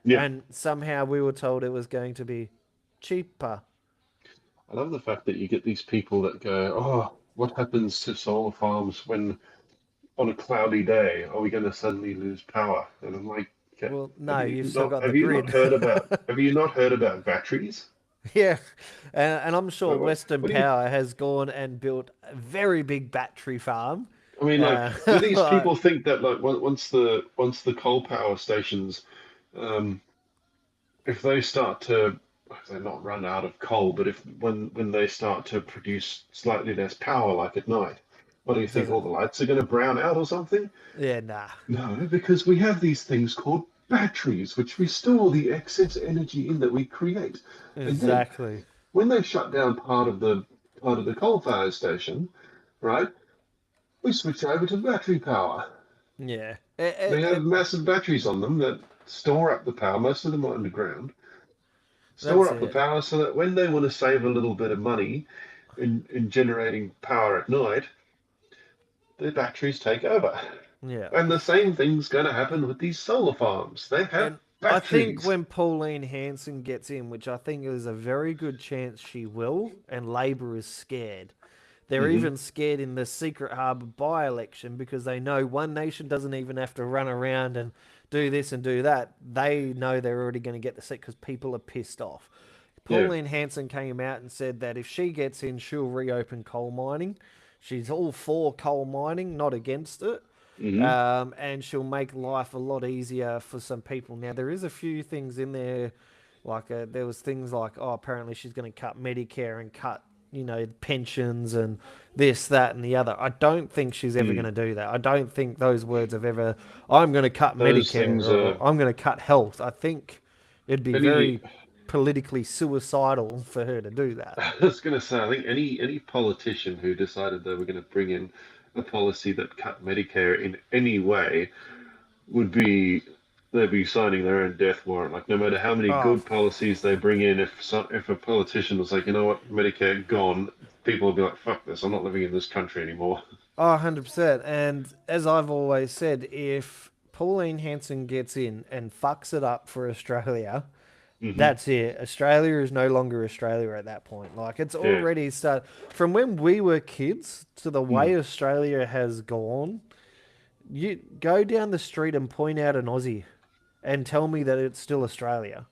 Yeah. And somehow we were told it was going to be cheaper. I love the fact that you get these people that go, "Oh, what happens to solar farms when on a cloudy day are we going to suddenly lose power?" And I'm like, "Okay, Well, no, you've still got the Not grid. heard about batteries? Yeah, and I'm sure Western What do you Power has gone and built a very big battery farm. I mean, like, Uh, do these like, people think that like once the coal power stations, um, if they start to, if they're not run out of coal, but if when they start to produce slightly less power, like at night, what do you think? does it? All the lights are going to brown out or something? Yeah, nah. No, because we have these things called batteries, which we store the excess energy in that we create, and then Exactly. when they shut down part of the coal fire station, right? We switch over to battery power. Yeah. They have massive batteries on them that store up the power. Most of them are underground. Store That's up the it. power so that when they want to save a little bit of money in generating power at night, the batteries take over. Yeah. And the same thing's going to happen with these solar farms. They have And I think batteries. when Pauline Hanson gets in, which I think is a very good chance she will, and Labor is scared. They're Hmm. even scared in the Secret Harbour by election because they know One Nation doesn't even have to run around and do this and do that. They know they're already going to get the seat because people are pissed off. Yeah. Pauline Hanson came out and said that if she gets in, she'll reopen coal mining. She's all for coal mining, not against it. Hmm. And she'll make life a lot easier for some people. Now, there is a few things in there, like there was things like, oh, apparently she's going to cut Medicare and cut, pensions and this, that, and the other. I don't think she's ever going Mm. to do that. I don't think those words have ever, I'm going to cut Those Medicare things or are I'm going to cut health. I think it'd be any very, politically suicidal for her to do that. I was going to say, I think any politician who decided they were going to bring in a policy that cut Medicare in any way would be they'd be signing their own death warrant. Like no matter how many Oh, good policies they bring in, if a politician was like, you know what, Medicare gone, people would be like, fuck this, I'm not living in this country anymore. oh, 100%. And as I've always said, if Pauline Hanson gets in and fucks it up for Australia, Hmm. that's it. Australia is no longer Australia at that point. Like it's Yeah. already started from when we were kids to the Mm. way Australia has gone. You go down the street and point out an Aussie and tell me that it's still Australia.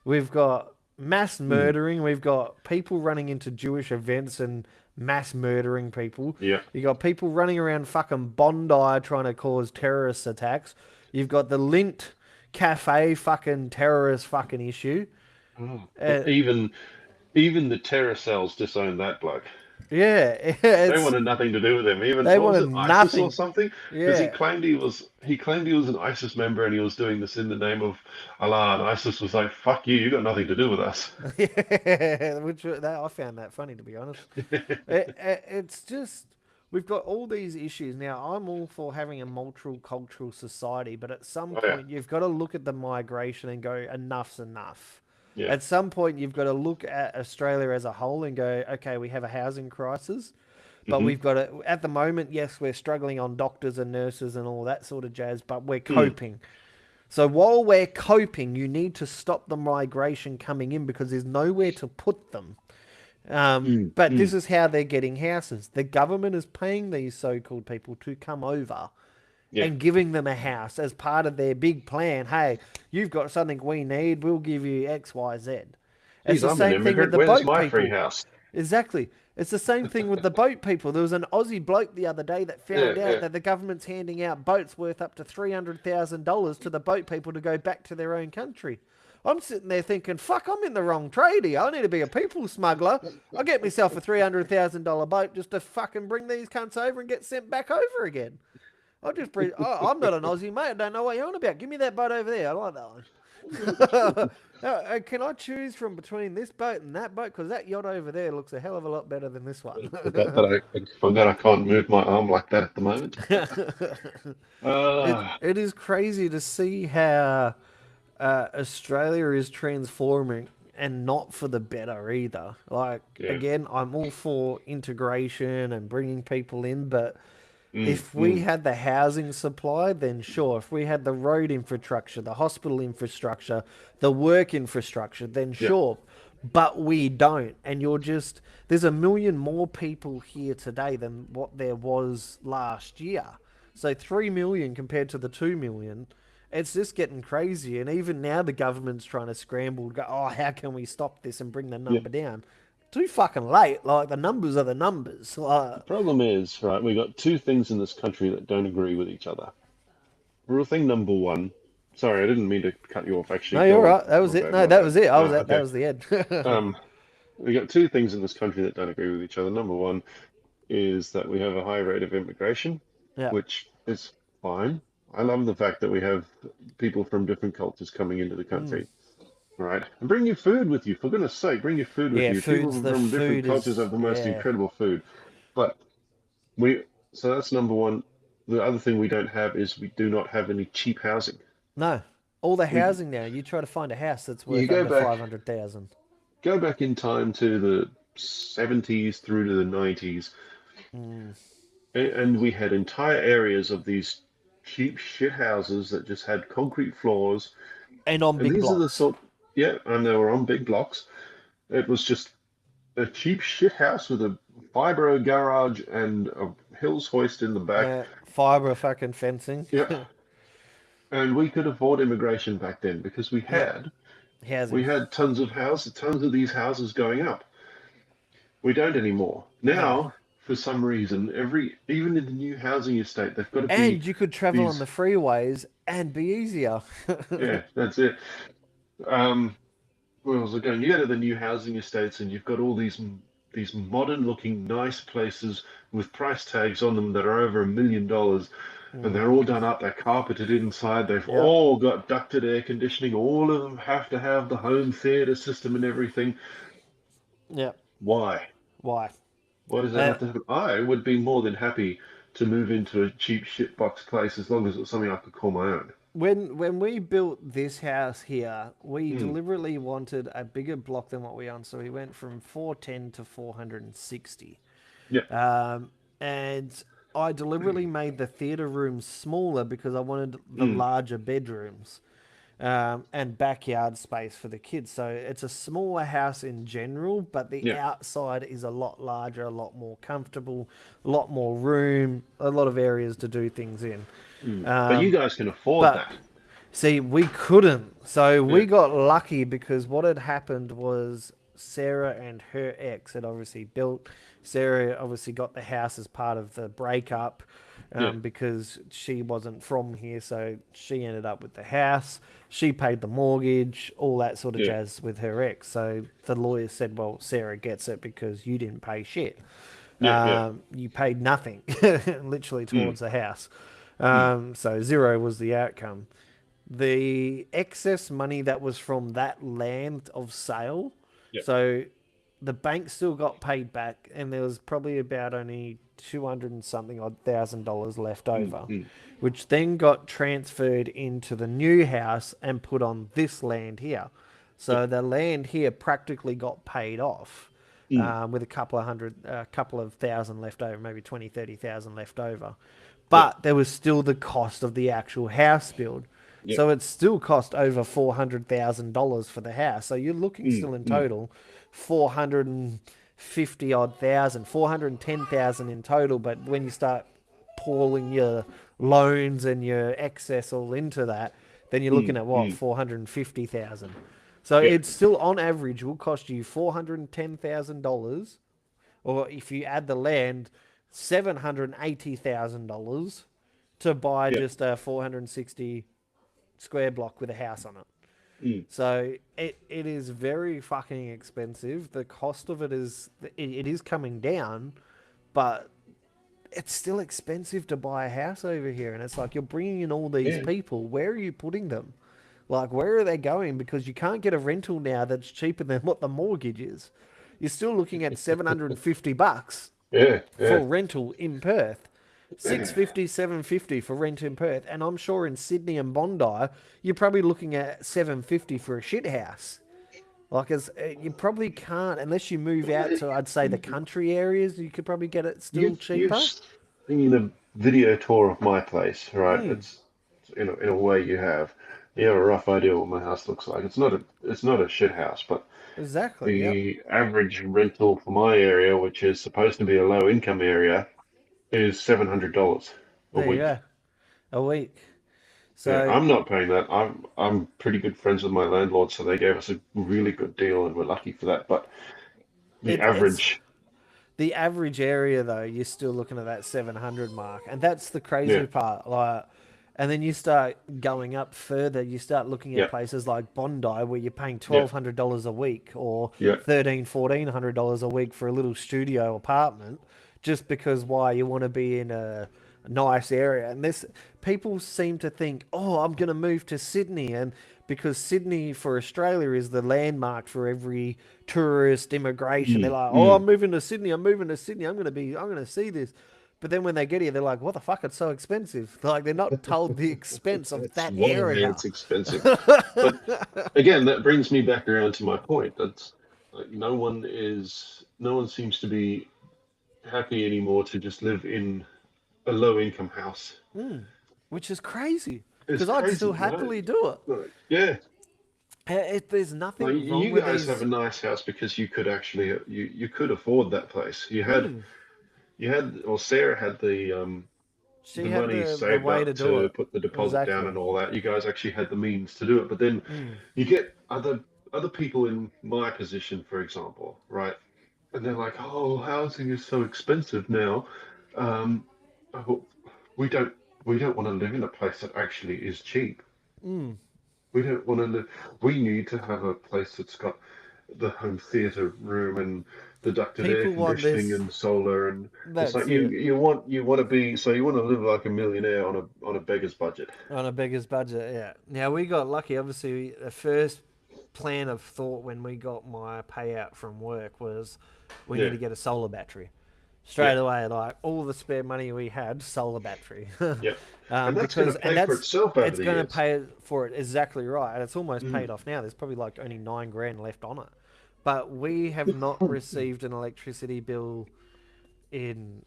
We've got mass Mm. murdering. We've got people running into Jewish events and mass murdering people. Yeah. You got people running around fucking Bondi trying to cause terrorist attacks. You've got the Lint Cafe fucking terrorist fucking issue. Oh. Uh, Even the terror cells disowned that bloke. yeah, They it's wanted nothing to do with him. Even they what was wanted it, ISIS or nothing. something? Because Yeah, he claimed he was an ISIS member and he was doing this in the name of Allah, and ISIS was like, "Fuck you, you got nothing to do with us." yeah. Which that I found that funny to be honest. It's just we've got all these issues now. I'm all for having a multicultural society, but at some Oh yeah, point you've got to look at the migration and go, enough's enough. yeah. At some point you've got to look at Australia as a whole and go, okay, we have a housing crisis, but Hmm. we've got to, at the moment, yes, we're struggling on doctors and nurses and all that sort of jazz, but we're Mm. coping. So while we're coping, you need to stop the migration coming in because there's nowhere to put them. Mm. But Mm. this is how they're getting houses. The government is paying these so-called people to come over Yeah. and giving them a house as part of their big plan. Hey, you've got something we need. We'll give you X, Y, Z. It's Geez, the I'm an same thing with immigrant. the Where's boat my free people. house? Exactly. It's the same thing with the boat people. There was an Aussie bloke the other day that Yeah, found out yeah. that the government's handing out boats worth up to $300,000 to the boat people to go back to their own country. I'm sitting there thinking, fuck, I'm in the wrong trade here. I need to be a people smuggler. I'll get myself a $300,000 boat just to fucking bring these cunts over and get sent back over again. I'll just bring, oh, I'm not an Aussie, mate. I don't know what you're on about. Give me that boat over there. I like that one. Can I choose from between this boat and that boat? Because that yacht over there looks a hell of a lot better than this one. Forgot I can't move my arm like that at the moment. it Ah, it is crazy to see how Australia is transforming and not for the better either. Like yeah. again, I'm all for integration and bringing people in, but Mm. if we Mm. had the housing supply, then sure. If we had the road infrastructure, the hospital infrastructure, the work infrastructure, then Yeah. sure. But we don't. And there's a million more people here today than what there was last year. So 3 million compared to the 2 million. It's just getting crazy. And even now, the government's trying to scramble to go, oh, how can we stop this and bring the Yeah. number down? Too fucking late. Like, the numbers are the numbers. The problem is, right, we got two things in this country that don't agree with each other. Rule thing number one. Sorry, I didn't mean to cut you off. Actually, No, you're go on. right. That was My it. bad, No, my that bad. was it. That Okay. was the end. Um, we got two things in this country that don't agree with each other. Number one is that we have a high rate of immigration, Yeah. which is fine. I love the fact that we have people from different cultures coming into the Mm. country, right? And bring your food with you. For goodness sake, bring your food with Yeah, you. People the from different food cultures is have the most yeah. incredible food. But we, so that's number one. The other thing we don't have is we do not have any cheap housing. No. All the We, housing now, you try to find a house that's you worth go under back, 500,000. go back in time to the 70s through to the 90s, Mm. and we had entire areas of these cheap shit houses that just had concrete floors. And on And big these are the blocks. sort, yeah, and they were on big blocks. It was just a cheap shit house with a fibro garage and a Hills hoist in the back. Fiber fucking fencing. Yeah, and we could afford immigration back then because Yep. we Housing. had tons of these houses going up. We don't anymore. No. Now, for some reason, even in the new housing estate, they've got to be And you could travel on these. the freeways and be easier. Yeah, that's it. Um, where was I going? You go to the new housing estates, and you've got all these modern-looking, nice places with price tags on them that are over $1 million. and they're all done up. They're carpeted inside. They've Yeah. all got ducted air conditioning. All of them have to have the home theater system and everything. Yeah. Why? Why? Why does that Uh, have to happen? I would be more than happy to move into a cheap shitbox place as long as it's something I could call my own. when we built this house here, we Mm, deliberately wanted a bigger block than what we own, so we went from 410 to 460. yeah. Um, and I deliberately made the theater rooms smaller because I wanted the Mm, larger bedrooms and backyard space for the kids. So it's a smaller house in general, but the yeah. outside is a lot larger, a lot more comfortable, a lot more room, a lot of areas to do things in. Mm. But you Um, guys can afford but that. See, we couldn't. So Yeah. we got lucky because what had happened was Sarah and her ex had obviously built. Sarah obviously got the house as part of the breakup Yeah. because she wasn't from here. So she ended up with the house. She paid the mortgage, all that sort of Yeah. jazz with her ex. So the lawyer said, well, Sarah gets it because you didn't pay shit. Yeah. Yeah. You paid nothing, literally, Mm, towards the house. mm, So zero was the outcome. The excess money that was from that land of sale, yeah. so the bank still got paid back, and there was probably about only 200 and something odd $1,000 left Mm, over, mm, which then got transferred into the new house and put on this land here. yeah. So the land here practically got paid off Mm, with a couple of thousand left over, maybe 20, 30,000 left over. yeah. But there was still the cost of the actual house build. Yeah. So it still cost over $400,000 for the house. So you're looking Mm, still in mm, total 450 odd thousand, 410,000 in total. But when you start pulling your loans and your excess all into that, then you're looking mm, at what, mm. 450,000. So Yeah. it's still on average will cost you $410,000, or if you add the land, $780,000 to buy Yeah. just a 460 square block with a house on it. Mm, So it is very fucking expensive. The cost of it is coming down, but it's still expensive to buy a house over here. And it's like you're bringing in all these yeah. people. Where are you putting them? Like, where are they going? Because you can't get a rental now that's cheaper than what the mortgage is. You're still looking at $750 Yeah. for Yeah. rental in Perth. 650, 750 for rent in Perth. And I'm sure in Sydney and Bondi, you're probably looking at 750 for a shit house. Like, you probably can't, unless you move out to, I'd say, the country areas, you could probably get it still You've cheaper. seen a video tour of my place, right? Mm, It's in a way you have. You have a rough idea what my house looks like. It's not a shit house, but exactly. Yep. the average rental for my area, which is supposed to be a low income area, is $700 a There you week. go. A week. Yeah, So, I'm not paying that. I'm pretty good friends with my landlord, so they gave us a really good deal, and we're lucky for that. But the it's average, the average area though, you're still looking at that 700 mark, and that's the yeah, crazy part. Like, and then you start going up further. You start looking at yeah, places like Bondi, where you're paying yeah, $1,200 a week, or yeah, 1,400 a week for a little studio apartment, just because why you want to be in a nice area. And this people seem to think, oh, I'm going to move to Sydney, and because Sydney for Australia is the landmark for every tourist immigration, they're mm, like, oh, mm. I'm moving to Sydney. I'm moving to Sydney. I'm going to see this. But then when they get here, they're like, what the fuck? It's so expensive. Like, they're not told the expense of It's that why area. it's expensive. But again, that brings me back around to my point. That's like, no one seems to be happy anymore to just live in a low income house. Which is crazy It's because I'd still crazy, right? happily do it. Like, yeah. There's Like nothing wrong you with guys have these. a nice house because you could actually you could afford that place. You had or Sarah had the She had money the saved way up to do to it. put the deposit down Exactly. and all that. You guys actually had the means to do it. But then you get other people in my position, for example, right? And they're like, "Oh, housing is so expensive now. Um, oh, we don't we don't want to live in a place that actually is cheap. We don't want to live. We need to have a place that's got the home theater room and the ducted air People want conditioning this. and solar, and it's like That's it. you want to be, so you want to live like a millionaire on a beggar's budget. On a beggar's budget, yeah. Now we got lucky. Obviously, the first plan of thought when we got my payout from work was we need Yeah, to get a solar battery. yeah, Straight away, like all the spare money we had, solar battery. yeah, and that's going to Because and pay for that's itself over it's the going to years. pay for it exactly right, and it's almost Mm. paid off now. There's probably like only 9 grand left on it, but we have not received an electricity bill in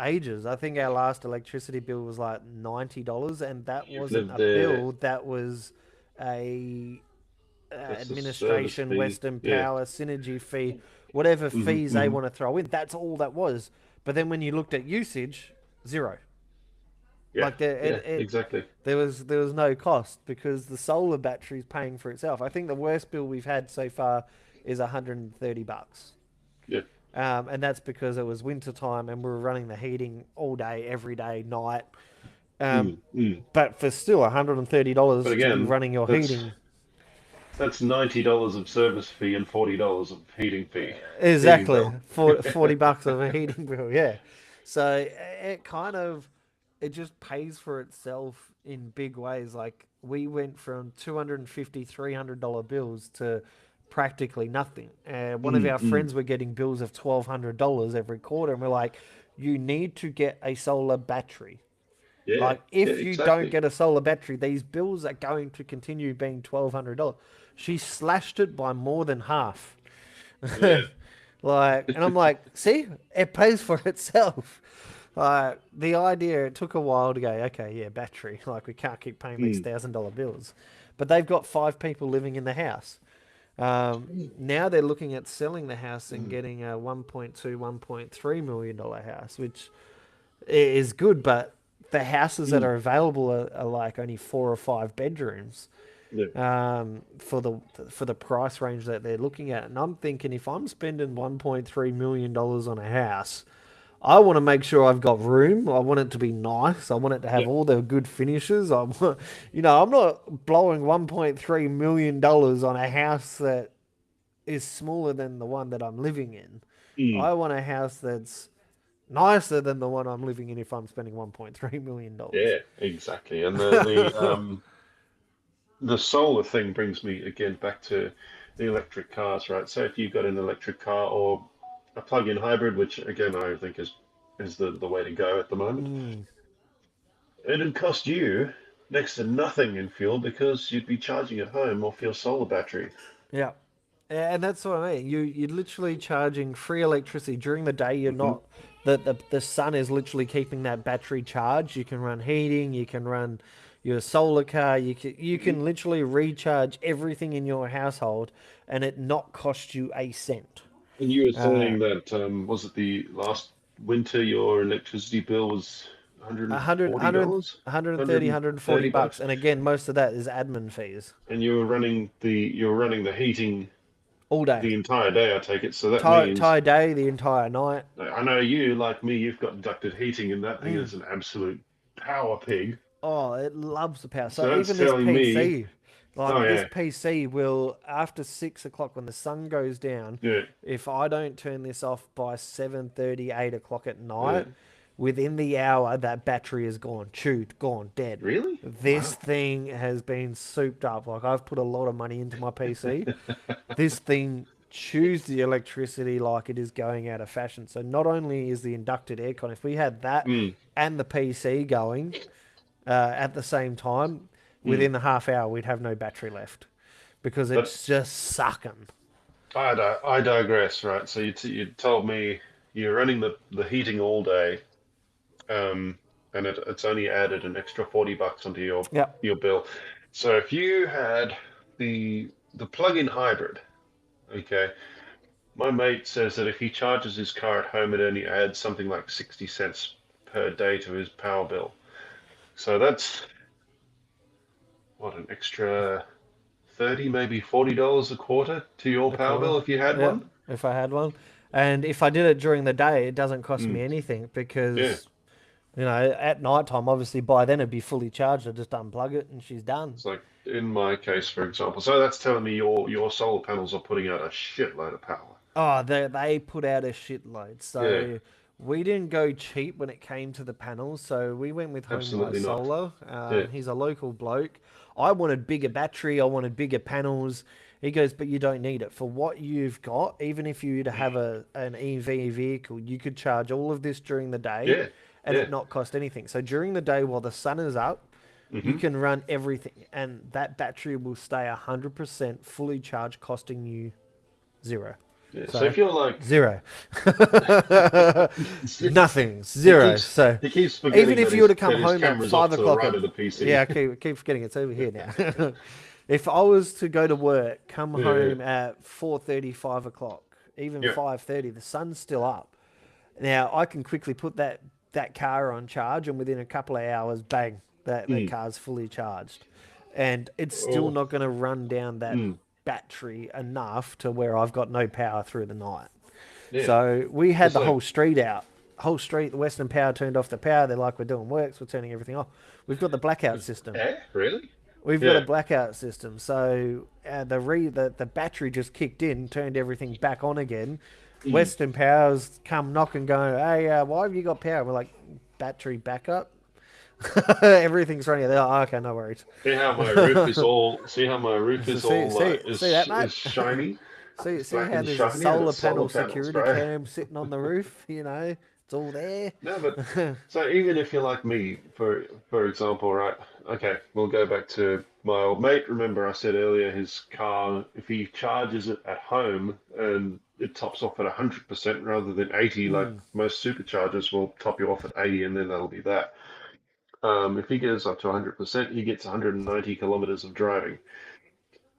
ages. I think our last electricity bill was like $90, and that You've wasn't lived a there. bill. That was a That's a service administration, fee. Western Yeah. Power, Synergy fee, whatever Hmm, fees they hmm. want to throw in. That's all that was. But then when you looked at usage, zero. Yeah, Like there, yeah, it exactly. there was no cost because the solar battery is paying for itself. I think the worst bill we've had so far is $130. Yeah. And that's because it was winter time and we were running the heating all day, every day, night. Um, Mm, mm. but for still But $130 to be again, running your that's heating, $90 of service fee and $40 of heating exactly bill. for $40 of a heating bill, yeah. So it kind of it just pays for itself in big ways. Like we went from 250, $300 bills to practically nothing. And one of Mm, our mm. friends were getting bills of $1,200 every quarter, and we're like, you need to get a solar battery. Yeah, Like, yeah, if you don't exactly. get a solar battery, these bills are going to continue being $1,200. She slashed it by more than half. Yeah. Like, and I'm like, see, it pays for itself. The idea, it took a while to go, okay, yeah, battery. Like, we can't keep paying these Mm, $1,000 bills. But they've got 5 people living in the house. Now they're looking at selling the house and mm. getting a 1.2, $1.3 million house, which is good, but the houses that Mm. are available are like only 4 or 5 bedrooms Yeah. for the price range that they're looking at. And I'm thinking if I'm spending $1.3 million on a house, I want to make sure I've got room. I want it to be nice. I want it to have Yeah. all the good finishes. I'm not blowing $1.3 million on a house that is smaller than the one that I'm living in. Mm. I want a house that's nicer than the one I'm living in if I'm spending $1.3 million. Yeah, exactly. And the solar thing brings me again back to the electric cars, right? So if you've got an electric car or a plug-in hybrid, which again I think is the way to go at the moment, Mm, it'd cost you next to nothing in fuel because you'd be charging at home off your solar battery. yeah. And that's what I mean. You're literally charging free electricity during the day. You're Hmm. not the sun is literally keeping that battery charged. You can run heating. You can run your solar car. You can literally recharge everything in your household, and it not cost you a cent. And you were Uh, saying that was it the last winter your electricity bill was a hundred, hundred, $140? 130, 140 $130? bucks, and again, most of that is admin fees And you were running the heating all day. the entire day, I take it. So that means Entire day, the entire night. I know you, like me, you've got ducted heating, and that thing Mm. is an absolute power pig. Oh, it loves the power. So So that's even this telling me, PC, oh like this yeah, PC will, after 6 o'clock when the sun goes down, yeah, if I don't turn this off by 7:30, 8 o'clock at yeah. night, within the hour that battery is gone, chewed, gone, dead. Really? This Wow. thing has been souped up. Like I've put a lot of money into my PC. This thing chews the electricity like it is going out of fashion. So not only is the inducted aircon, if we had that Mm, and the PC going at the same time, mm. within the half hour we'd have no battery left because But it's just sucking. I digress, right? So you told me you're running the heating all day, and it's only added an extra $40 onto Yeah. your bill. So if you had the plug-in hybrid, okay, my mate says that if he charges his car at home, it only adds something like 60 cents per day to his power bill. So that's what, an extra 30, maybe $40 a quarter to your A power quarter. bill if you had Yeah. one. If I had one. And if I did it during the day, it doesn't cost Mm, me anything yeah. because, at night time, obviously by then it'd be fully charged. I just unplug it and she's done. It's like in my case, for example. So that's telling me your solar panels are putting out a shitload of power. Oh, they put out a shitload. Yeah, So we didn't go cheap when it came to the panels. So we went with Homewise absolutely not. Solar. Yeah, He's a local bloke. I wanted bigger battery. I wanted bigger panels. He goes, but you don't need it for what you've got. Even if you were to have an EV vehicle, you could charge all of this during the day, yeah, and yeah. it not cost anything. So during the day while the sun is up, you Hmm. can run everything, and that battery will stay 100% fully charged, costing you zero. Yeah. So So if you're like, zero. Nothing. he Zero. keeps So he keeps even forgetting if you were to come that his home at camera's off 5 to the o'clock right at of the PC. yeah, I keep forgetting it's over here now. If I was to go to work, come Yeah, home at 4:30, 5 o'clock, even yeah. 5:30, the sun's still up. Now I can quickly put that car on charge, and within a couple of hours, bang, that Mm. car's fully charged, and it's still Oh, not going to run down that mm. battery enough to where I've got no power through the night. Yeah. So we had It's the like, whole street out. Whole street, the Western Power turned off the power. They're like, we're doing works, we're turning everything off. We've got the blackout system. eh, really? We've got a Yeah. blackout system. So the battery just kicked in, turned everything back on again. Mm. Western Power's come knocking, going, hey, why have you got power? We're like, battery backup. Everything's running. They're like, oh, okay, no worries. See how my roof So is all see that, mate? is shiny. It's See black how and there's a shiny, and solar it's solar panel panels, security right? cam sitting on the roof? It's all there. No, but so even if you're like me, for example, right? Okay, we'll go back to my old mate. Remember, I said earlier, his car, if he charges it at home and it tops off at 100% rather than 80, like Mm, most superchargers will top you off at 80, and then that'll be that. If he goes up to 100%, he gets 190 kilometers of driving.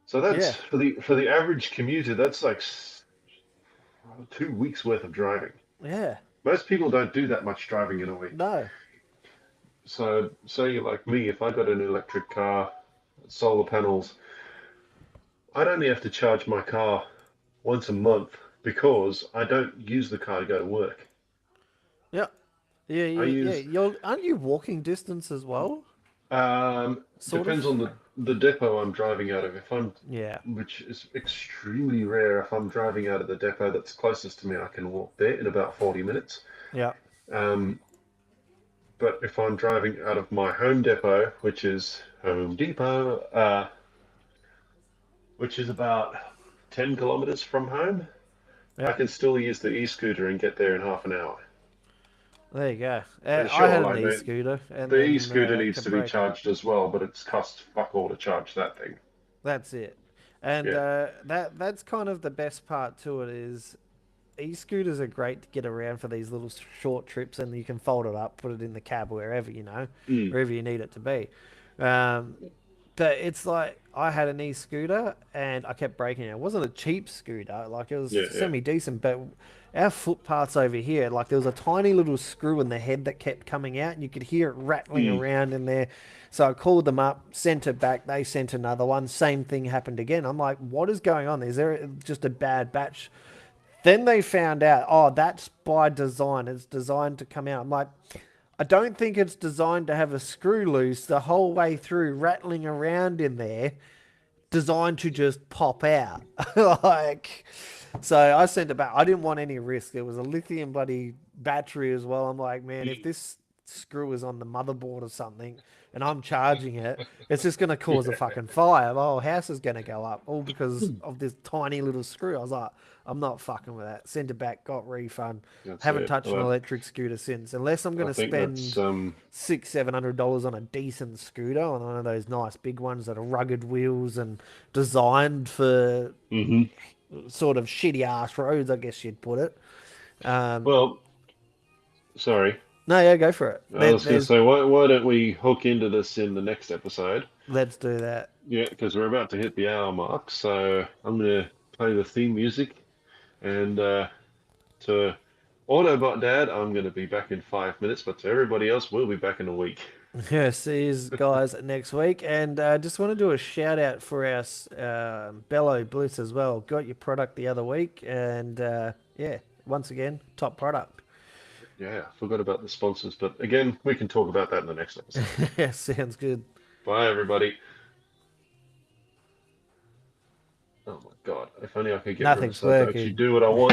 So that's yeah, for the average commuter, that's like 2 weeks worth of driving. yeah. Most people don't do that much driving in a week. No, So say you're like me, if I got an electric car, solar panels, I'd only have to charge my car once a month because I don't use the car to go to work. yeah, yeah, I yeah. use Aren't you walking distance as well? Sort of. depends on the depot I'm driving out of. If I'm Yeah, which is extremely rare. If I'm driving out of the depot that's closest to me, I can walk there in about 40 minutes. yeah, Um, but if I'm driving out of my home depot, which is Home Depot, which is about 10 kilometers from home, I yeah. can still use the e-scooter and get there in half an hour. There you go. And I sure, had an like e-scooter, and the then e-scooter needs kept to be breaking up. charged as well, but it's cost fuck all to charge that thing. That's it. And Yeah. that's kind of the best part to it is e-scooters are great to get around for these little short trips, and you can fold it up, put it in the cab wherever Mm. wherever you need it to be. Um, but it's like I had an e-scooter and I kept breaking it. It wasn't a cheap scooter, like it was Yeah, yeah. semi decent, but our footpaths over here, like there was a tiny little screw in the head that kept coming out, and you could hear it rattling Mm. around in there. So I called them up, sent it back. They sent another one. Same thing happened again. I'm like, what is going on? Is there just a bad batch? Then they found out, oh, that's by design. It's designed to come out. I'm like, I don't think it's designed to have a screw loose the whole way through, rattling around in there, designed to just pop out. Like, so I sent it back. I didn't want any risk. There was a lithium bloody battery as well. I'm like, man, if Mm. this screw is on the motherboard or something and I'm charging it, it's just going to cause a Yeah. fucking fire. My whole house is going to go up all because of this tiny little screw. I was like, I'm not fucking with that. Sent it back, got refund. That's Haven't it. touched an Well, electric scooter since, unless I'm going I to think that's spend $600-700 on a decent scooter, on one of those nice big ones that are rugged wheels and designed for mhm. sort of shitty ass roads, I guess you'd put it. Um, Well, sorry. no, yeah, go for it. I was going to say, why don't we hook into this in the next episode? Let's do that. Yeah, because we're about to hit the hour mark. So I'm going to play the theme music. And to Autobot Dad, I'm going to be back in 5 minutes. But to everybody else, we'll be back in a week. Yeah, see you guys next week. And just want to do a shout out for our Bello Bliss as well. Got your product the other week, and yeah, once again, top product. Yeah, forgot about the sponsors. But again, we can talk about that in the next episode. Yeah, sounds good. Bye, everybody. God, if only I could get Nothing's Riverside to actually working. do what I want.